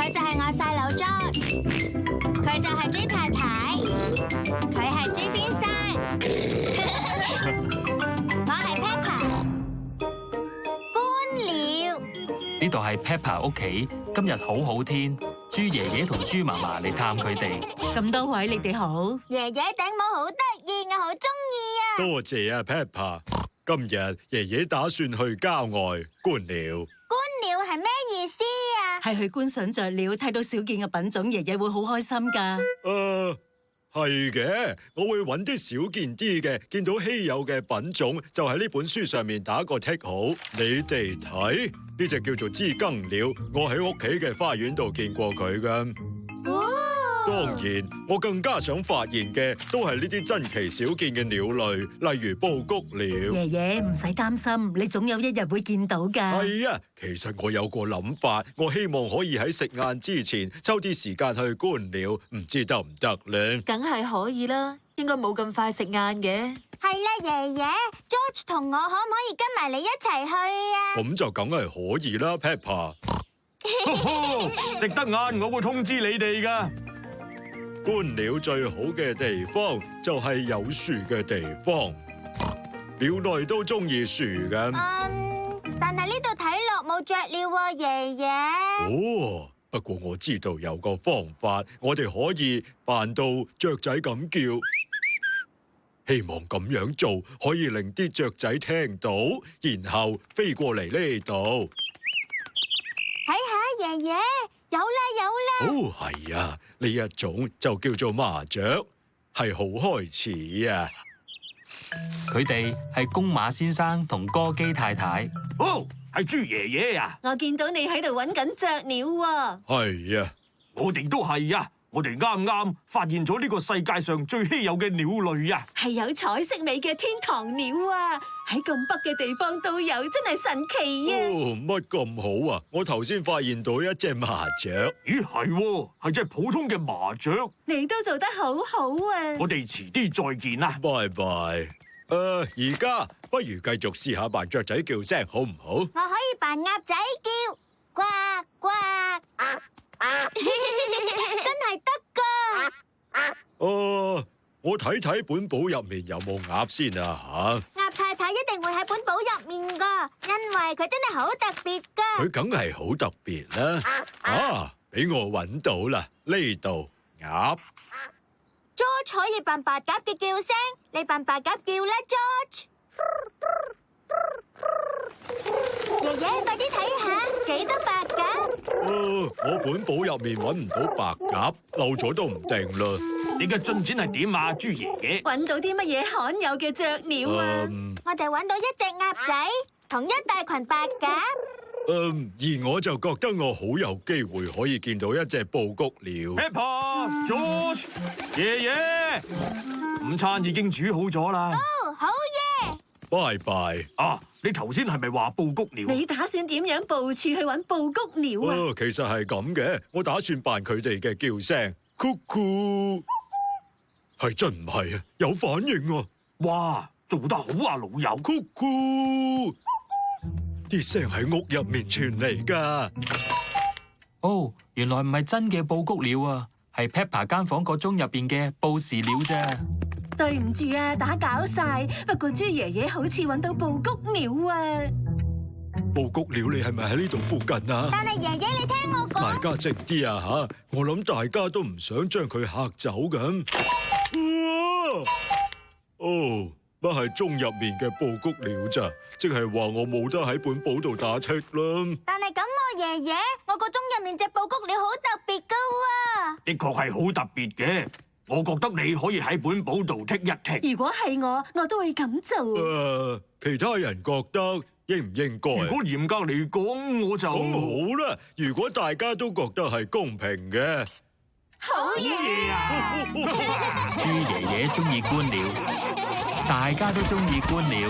佢就係我細佬 George， 佢就係豬太太，佢係豬先生，我係 Peppa。觀鳥，呢度係 Peppa 屋企，今日好好天，豬爺爺同豬嫲嫲嚟探佢哋。咁多位你哋好，爺爺頂帽好得意，我好中意啊！多謝啊 Peppa， 今日爺爺打算去郊外觀鳥。觀鳥係咩意思啊？係去觀賞雀鳥，睇到少見嘅品種，爺爺會好開心噶。係嘅，我會揾啲少見啲嘅，見到稀有嘅品種，就喺呢本書上面打個剔號。你哋睇，呢隻叫做知更鳥，我喺屋企嘅花園度見過佢噶。當然，我更加想發現嘅都係呢啲珍奇少見嘅鳥類，例如布谷鳥。爺爺唔使擔心，你總有一日會見到噶。係啊，其實我有個諗法，我希望可以喺食晏之前抽啲時間去觀鳥，唔知得唔得呢？梗係可以啦，應該冇咁快食晏嘅。係啦，爺爺 ，George 同我可唔可以跟埋你一齊去啊？咁就梗係可以啦 ，Peppa。食得晏，我會通知你哋噶。觀鳥最好嘅地方就係有樹嘅地方，鳥類都中意樹嘅。但係呢度睇落冇雀鳥喎，爺爺。哦，不過我知道有個方法，我哋可以扮到雀仔咁叫，希望咁樣做可以令啲雀仔聽到，然後飛過嚟呢度。睇下，爺爺，有啦有啦。哦，係啊，呢一種就叫做麻雀，係好開始啊！佢哋係公馬先生同歌姬太太。哦，係豬爺爺啊！我見到你喺度揾緊雀鳥喎。係啊，我哋都係啊！我哋啱啱發現咗呢個世界上最稀有嘅鳥類啊！係有彩色尾嘅天堂鳥啊！喺咁北嘅地方都有，真係神奇啊！哦，乜咁好啊！我頭先發現到一隻麻雀。咦，係隻普通嘅麻雀。你都做得好好啊！我哋遲啲再見啦，拜拜。而家不如繼續試下扮雀仔叫聲，好唔好？我可以扮鴨仔叫，呱呱，真係得噶。我睇睇本簿入面有冇鴨先啊吓。鴨太太一定會喺本簿入面噶，因為佢真係好特別噶。佢梗係好特別啦。俾我揾到啦，呢度鴨。George 可以扮白鴿嘅叫聲，你扮白鴿叫啦 ，George。爺爺，快啲睇下，幾多白鴿？我本簿入面揾唔到白鴿，漏咗都唔定啦。你嘅進展係點啊，豬爺爺？揾到啲乜嘢罕有嘅雀鳥啊？我哋揾到一隻鴨仔，同一大群白鴿。而我就覺得我好有機會可以見到一隻布谷鳥。Peppa、George、爺爺，午餐已經煮好咗啦。哦，好嘢！拜拜。啊，你頭先係咪話布谷鳥？你打算點樣部署去揾布谷鳥啊？其實係咁嘅，我打算扮佢哋嘅叫聲，Cuckoo。係真唔係啊？有反應啊！哇，做得好啊，老友。Cuckoo，啲聲喺屋入面傳嚟噶。哦，原來唔係真嘅布谷鳥啊，係 Peppa 間房個鐘入邊嘅布時鳥啫。對唔住啊，打攪晒。不過豬爺爺好似揾到布谷鳥啊！布谷鳥，你係咪喺呢度附近啊？但係爺爺，你聽我講。大家靜啲啊吓！我諗大家都唔想將佢嚇走咁。乜係鐘入面嘅布谷鳥咋？即係話我冇得喺本簿度打剔啦。但係咁喎，爺爺，我個鐘入面隻布谷鳥好特別噶喎。的確係好特別嘅，我覺得你可以喺本簿度剔一剔。如果係我都會咁做。其他人覺得應唔應該？如果嚴格嚟講，我就咁好啦。如果大家都覺得係公平嘅，好嘢啊！豬爺爺中意觀鳥，大家都中意觀鳥。